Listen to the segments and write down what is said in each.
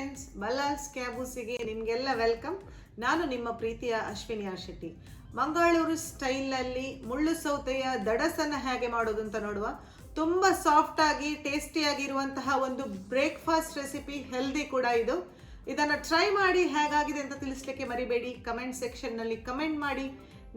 Friends, ಬಲ್ಲಾಲ್ಸ್ ಕ್ಯಾಬೂಸಿಗೆ ನಿಮಗೆಲ್ಲ welcome. ನಾನು ನಿಮ್ಮ ಪ್ರೀತಿಯ ಅಶ್ವಿನಿ ಆರ್ ಶೆಟ್ಟಿ. ಮಂಗಳೂರು ಸ್ಟೈಲ್ನಲ್ಲಿ ಮುಳ್ಳು ಸೌತೆಯ ದಡಸನ್ನು ಹೇಗೆ ಮಾಡೋದು ಅಂತ ನೋಡುವ. ತುಂಬ ಸಾಫ್ಟಾಗಿ ಟೇಸ್ಟಿಯಾಗಿರುವಂತಹ ಒಂದು ಬ್ರೇಕ್ಫಾಸ್ಟ್ ರೆಸಿಪಿ, ಹೆಲ್ದಿ ಕೂಡ ಇದು. ಇದನ್ನು ಟ್ರೈ ಮಾಡಿ ಹೇಗಾಗಿದೆ ಅಂತ ತಿಳಿಸ್ಲಿಕ್ಕೆ ಮರಿಬೇಡಿ. ಕಮೆಂಟ್ ಸೆಕ್ಷನ್ನಲ್ಲಿ ಕಮೆಂಟ್ ಮಾಡಿ.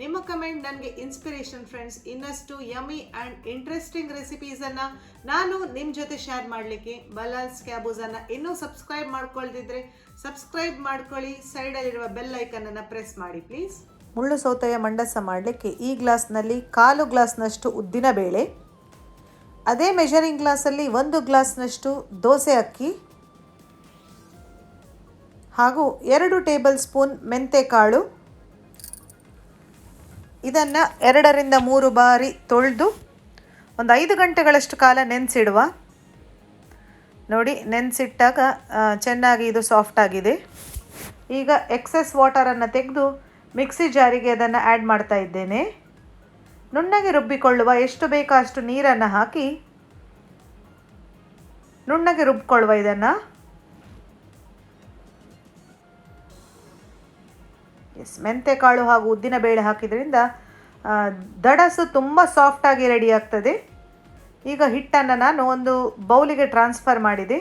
ನಿಮ್ಮ ಕಮೆಂಟ್ ನನಗೆ ಇನ್ಸ್ಪಿರೇಷನ್ ಫ್ರೆಂಡ್ಸ್. ಇನ್ನಷ್ಟು ಯಮ್ಮಿ ಆ್ಯಂಡ್ ಇಂಟ್ರೆಸ್ಟಿಂಗ್ ರೆಸಿಪೀಸನ್ನು ನಾನು ನಿಮ್ಮ ಜೊತೆ ಶೇರ್ ಮಾಡಲಿಕ್ಕೆ. ಬಲ್ಲಾಲ್ಸ್ ಕ್ಯಾಬೂಸನ್ನು ಇನ್ನೂ ಸಬ್ಸ್ಕ್ರೈಬ್ ಮಾಡ್ಕೊಳ್ದಿದ್ರೆ ಸಬ್ಸ್ಕ್ರೈಬ್ ಮಾಡ್ಕೊಳ್ಳಿ. ಸೈಡಲ್ಲಿರುವ ಬೆಲ್ ಐಕನನ್ನು ಪ್ರೆಸ್ ಮಾಡಿ ಪ್ಲೀಸ್. ಮುಳ್ಳು ಸೌತೆಯ ಮಂಡಸ ಮಾಡಲಿಕ್ಕೆ ಈ ಗ್ಲಾಸ್ನಲ್ಲಿ 1/4 ಗ್ಲಾಸ್ನಷ್ಟು ಉದ್ದಿನ ಬೇಳೆ, ಅದೇ ಮೆಷರಿಂಗ್ ಗ್ಲಾಸಲ್ಲಿ 1 ಗ್ಲಾಸ್ನಷ್ಟು ದೋಸೆ ಅಕ್ಕಿ ಹಾಗೂ 2 ಟೇಬಲ್ ಸ್ಪೂನ್ ಮೆಂತೆಕಾಳು. ಇದನ್ನು 2 ರಿಂದ 3 ಬಾರಿ ತೊಳೆದು ಒಂದು 5 ಗಂಟೆಗಳಷ್ಟು ಕಾಲ ನೆನೆಸಿಡುವ. ನೋಡಿ, ನೆನೆಸಿಟ್ಟಾಗ ಚೆನ್ನಾಗಿ ಇದು ಸಾಫ್ಟ್ ಆಗಿದೆ. ಈಗ ಎಕ್ಸೆಸ್ ವಾಟರನ್ನು ತೆಗೆದು ಮಿಕ್ಸಿ ಜಾರಿಗೆ ಅದನ್ನು ಆ್ಯಡ್ ಮಾಡ್ತಾ ಇದ್ದೇನೆ. ನುಣ್ಣಗೆ ರುಬ್ಬಿಕೊಳ್ಳುವ. ಎಷ್ಟು ಬೇಕೋ ಅಷ್ಟು ನೀರನ್ನು ಹಾಕಿ ನುಣ್ಣಗೆ ರುಬ್ಬಿಕೊಳ್ಳುವ. ಇದನ್ನು ಮೆಂತೆಕಾಳು ಹಾಗೂ ಉದ್ದಿನ ಬೇಳೆ ಹಾಕಿದ್ರಿಂದ ದಡಸು ತುಂಬ ಸಾಫ್ಟಾಗಿ ರೆಡಿ ಆಗ್ತದೆ. ಈಗ ಹಿಟ್ಟನ್ನು ನಾನು ಒಂದು ಬೌಲಿಗೆ ಟ್ರಾನ್ಸ್ಫರ್ ಮಾಡಿದೆ.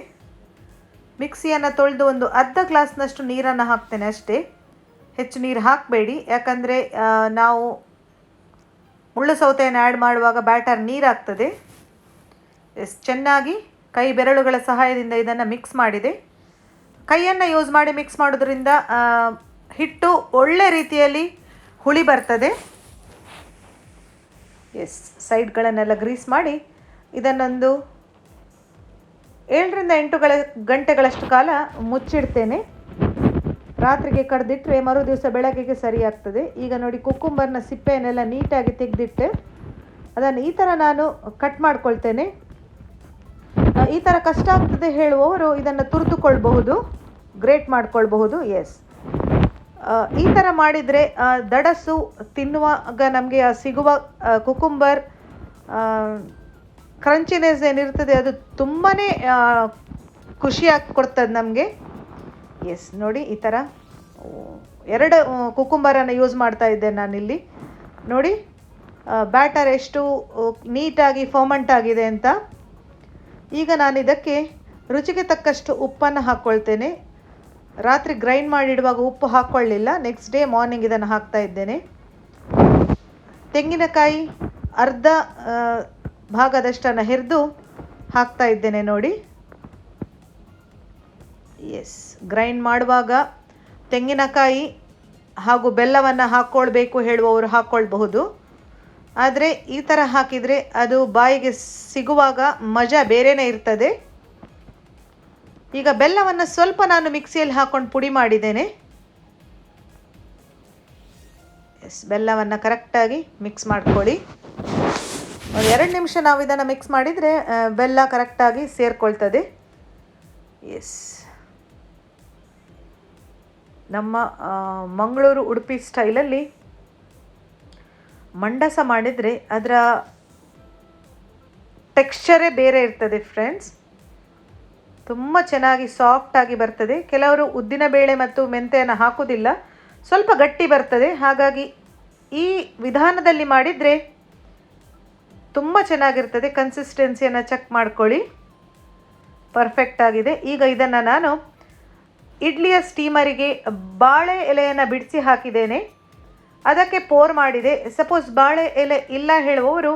ಮಿಕ್ಸಿಯನ್ನು ತೊಳೆದು ಒಂದು ಅರ್ಧ ಗ್ಲಾಸ್ನಷ್ಟು ನೀರನ್ನು ಹಾಕ್ತೇನೆ ಅಷ್ಟೇ. ಹೆಚ್ಚು ನೀರು ಹಾಕಬೇಡಿ, ಯಾಕಂದರೆ ನಾವು ಮುಳ್ಳು ಸೌತೆಯನ್ನು ಆ್ಯಡ್ ಮಾಡುವಾಗ ಬ್ಯಾಟರ್ ನೀರಾಗ್ತದೆ. ಚೆನ್ನಾಗಿ ಕೈ ಬೆರಳುಗಳ ಸಹಾಯದಿಂದ ಇದನ್ನು ಮಿಕ್ಸ್ ಮಾಡಿದೆ. ಕೈಯನ್ನು ಯೂಸ್ ಮಾಡಿ ಮಿಕ್ಸ್ ಮಾಡೋದ್ರಿಂದ ಹಿಟ್ಟು ಒಳ್ಳೆ ರೀತಿಯಲ್ಲಿ ಹುಳಿ ಬರ್ತದೆ. ಸೈಡ್ಗಳನ್ನೆಲ್ಲ ಗ್ರೀಸ್ ಮಾಡಿ ಇದನ್ನೊಂದು 7 ರಿಂದ 8 ಗಂಟೆಗಳಷ್ಟು ಕಾಲ ಮುಚ್ಚಿಡ್ತೇನೆ. ರಾತ್ರಿಗೆ ಕಡ್ದಿಟ್ಟರೆ ಮರು ದಿವಸ ಬೆಳಗ್ಗೆಗೆ ಸರಿ ಆಗ್ತದೆ. ಈಗ ನೋಡಿ, ಕುಕ್ಕುಂಬರ್ನ ಸಿಪ್ಪೆಯನ್ನೆಲ್ಲ ನೀಟಾಗಿ ತೆಗೆದಿಟ್ಟೆ ಅದನ್ನು ಈ ಥರ ನಾನು ಕಟ್ ಮಾಡ್ಕೊಳ್ತೇನೆ. ಈ ಥರ ಕಷ್ಟ ಆಗ್ತದೆ ಹೇಳುವವರು ಇದನ್ನು ತುರಿದುಕೊಳ್ಬಹುದು, ಗ್ರೇಟ್ ಮಾಡ್ಕೊಳ್ಬಹುದು. ಈ ಥರ ಮಾಡಿದರೆ ದಡಸು ತಿನ್ನುವಾಗ ನಮಗೆ ಸಿಗುವ ಕುಕುಂಬರ್ ಕ್ರಂಚಿನೆಸ್ ಏನಿರ್ತದೆ ಅದು ತುಂಬಾ ಖುಷಿಯಾಗಿ ಕೊಡ್ತದೆ ನಮಗೆ. ನೋಡಿ, ಈ ಥರ 2 ಕುಕುಂಬರನ್ನು ಯೂಸ್ ಮಾಡ್ತಾ ಇದ್ದೇನೆ ನಾನಿಲ್ಲಿ. ನೋಡಿ, ಬ್ಯಾಟರ್ ಎಷ್ಟು ನೀಟಾಗಿ ಫರ್ಮೆಂಟ್ ಆಗಿದೆ ಅಂತ. ಈಗ ನಾನು ಇದಕ್ಕೆ ರುಚಿಗೆ ತಕ್ಕಷ್ಟು ಉಪ್ಪನ್ನು ಹಾಕ್ಕೊಳ್ತೇನೆ. ರಾತ್ರಿ ಗ್ರೈಂಡ್ ಮಾಡಿಡುವಾಗ ಉಪ್ಪು ಹಾಕ್ಕೊಳ್ಳಿಲ್ಲ, ನೆಕ್ಸ್ಟ್ ಡೇ ಮಾರ್ನಿಂಗ್ ಇದನ್ನು ಹಾಕ್ತಾ ಇದ್ದೇನೆ. ತೆಂಗಿನಕಾಯಿ ಅರ್ಧ ಭಾಗದಷ್ಟನ್ನು ಹೆರೆದು ಹಾಕ್ತಾ ಇದ್ದೇನೆ. ನೋಡಿ, ಗ್ರೈಂಡ್ ಮಾಡುವಾಗ ತೆಂಗಿನಕಾಯಿ ಹಾಗೂ ಬೆಲ್ಲವನ್ನು ಹಾಕ್ಕೊಳ್ಬೇಕು ಹೇಳುವವರು ಹಾಕ್ಕೊಳ್ಬಹುದು. ಆದರೆ ಈ ಥರ ಹಾಕಿದರೆ ಅದು ಬಾಯಿಗೆ ಸಿಗುವಾಗ ಮಜಾ ಬೇರೆಯೇ ಇರ್ತದೆ. ಈಗ ಬೆಲ್ಲವನ್ನು ಸ್ವಲ್ಪ ನಾನು ಮಿಕ್ಸಿಯಲ್ಲಿ ಹಾಕ್ಕೊಂಡು ಪುಡಿ ಮಾಡಿದ್ದೇನೆ. ಬೆಲ್ಲವನ್ನು ಕರೆಕ್ಟಾಗಿ ಮಿಕ್ಸ್ ಮಾಡ್ಕೊಳ್ಳಿ. ಒಂದು 2 ನಿಮಿಷ ನಾವು ಇದನ್ನು ಮಿಕ್ಸ್ ಮಾಡಿದರೆ ಬೆಲ್ಲ ಕರೆಕ್ಟಾಗಿ ಸೇರಿಕೊಳ್ತದೆ. ನಮ್ಮ ಮಂಗಳೂರು ಉಡುಪಿ ಸ್ಟೈಲಲ್ಲಿ ಮಂಡಸ ಮಾಡಿದರೆ ಅದರ ಟೆಕ್ಸ್ಚರೇ ಬೇರೆ ಇರ್ತದೆ ಫ್ರೆಂಡ್ಸ್. ತುಂಬ ಚೆನ್ನಾಗಿ ಸಾಫ್ಟಾಗಿ ಬರ್ತದೆ. ಕೆಲವರು ಉದ್ದಿನ ಬೇಳೆ ಮತ್ತು ಮೆಂತೆಯನ್ನು ಹಾಕೋದಿಲ್ಲ, ಸ್ವಲ್ಪ ಗಟ್ಟಿ ಬರ್ತದೆ. ಹಾಗಾಗಿ ಈ ವಿಧಾನದಲ್ಲಿ ಮಾಡಿದರೆ ತುಂಬ ಚೆನ್ನಾಗಿರ್ತದೆ. ಕನ್ಸಿಸ್ಟೆನ್ಸಿಯನ್ನು ಚೆಕ್ ಮಾಡ್ಕೊಳ್ಳಿ, ಪರ್ಫೆಕ್ಟ್ ಆಗಿದೆ. ಈಗ ಇದನ್ನು ನಾನು ಇಡ್ಲಿಯ ಸ್ಟೀಮರಿಗೆ ಬಾಳೆ ಎಲೆಯನ್ನು ಬಿಡಿಸಿ ಹಾಕಿದ್ದೇನೆ, ಅದಕ್ಕೆ ಪೋರ್ ಮಾಡಿದೆ. ಸಪೋಸ್ ಬಾಳೆ ಎಲೆ ಇಲ್ಲ ಹೇಳುವವರು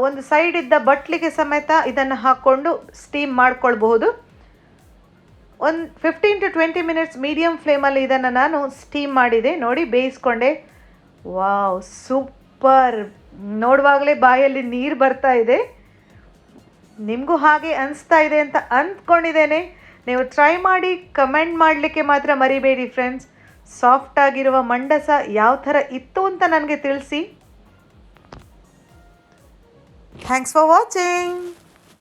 ಒಂದು ಸೈಡಿದ್ದ ಬಟ್ಲಿಗೆ ಸಮೇತ ಇದನ್ನು ಹಾಕ್ಕೊಂಡು ಸ್ಟೀಮ್ ಮಾಡ್ಕೊಳ್ಬಹುದು. ಒಂದು 15 to 20 ಮಿನಿಟ್ಸ್ ಮೀಡಿಯಮ್ ಫ್ಲೇಮಲ್ಲಿ ಇದನ್ನು ನಾನು ಸ್ಟೀಮ್ ಮಾಡಿದೆ. ನೋಡಿ, ಬೇಯಿಸ್ಕೊಂಡೆ. Wow, super! ನೋಡುವಾಗಲೇ ಬಾಯಲ್ಲಿ ನೀರು ಬರ್ತಾ ಇದೆ. ನಿಮಗೂ ಹಾಗೆ ಅನಿಸ್ತಾ ಇದೆ ಅಂತ ಅಂದ್ಕೊಂಡಿದ್ದೇನೆ. ನೀವು ಟ್ರೈ ಮಾಡಿ ಕಮೆಂಟ್ ಮಾಡಲಿಕ್ಕೆ ಮಾತ್ರ ಮರಿಬೇಡಿ ಫ್ರೆಂಡ್ಸ್. ಸಾಫ್ಟಾಗಿರುವ ಮಂಡಸ ಯಾವ ಥರ ಇತ್ತು ಅಂತ ನನಗೆ ತಿಳಿಸಿ. Thanks for watching.